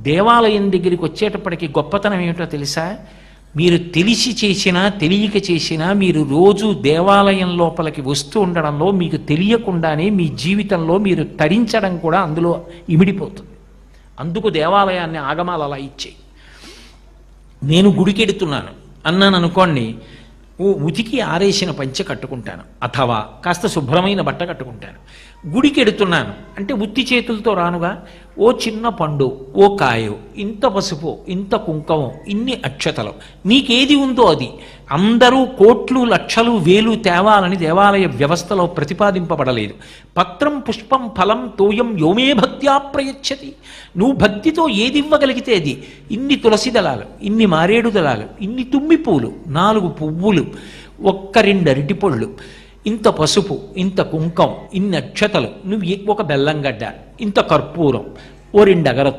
దేవాలయం దగ్గరికి వచ్చేటప్పటికి గొప్పతనం ఏమిటో తెలుసా? మీరు తెలిసి చేసినా తెలియక చేసినా మీరు రోజు దేవాలయం లోపలికి వస్తూ ఉండడంలో మీకు తెలియకుండానే మీ జీవితంలో మీరు తరించడం కూడా అందులో ఇమిడిపోతుంది. అందుకు దేవాలయాన్ని ఆగమాలు అలా ఇచ్చాయి. నేను గుడికెడుతున్నాను అన్నాను అనుకోండి, ఓ ఉతికి ఆరేసిన పంచె కట్టుకుంటాను, అథవా కాస్త శుభ్రమైన బట్ట కట్టుకుంటాను. గుడికెడుతున్నాను అంటే ఉత్తి చేతులతో రానుగా. ఓ చిన్న పండు, ఓ కాయో, ఇంత పసుపు, ఇంత కుంకమం, ఇన్ని అక్షతలు, మీకేది ఉందో అది. అందరూ కోట్లు లక్షలు వేలు తేవాలని దేవాలయ వ్యవస్థలో ప్రతిపాదింపబడలేదు. పత్రం పుష్పం ఫలం తోయం యోమే భక్త్యా ప్రయచ్చతి. నువ్వు భక్తితో ఏది ఇవ్వగలిగితే అది. ఇన్ని తులసి దళాలు, ఇన్ని మారేడు దళాలు, ఇన్ని తుమ్మి పూలు, 4 పువ్వులు, 2 అరటిపళ్ళు, ఇంత పసుపు, ఇంత కుంకం, ఇన్ని అక్షతలు, నువ్వు ఒక బెల్లంగడ్డ, ఇంత కర్పూరం, ఓ 2 అగరొత్తులు,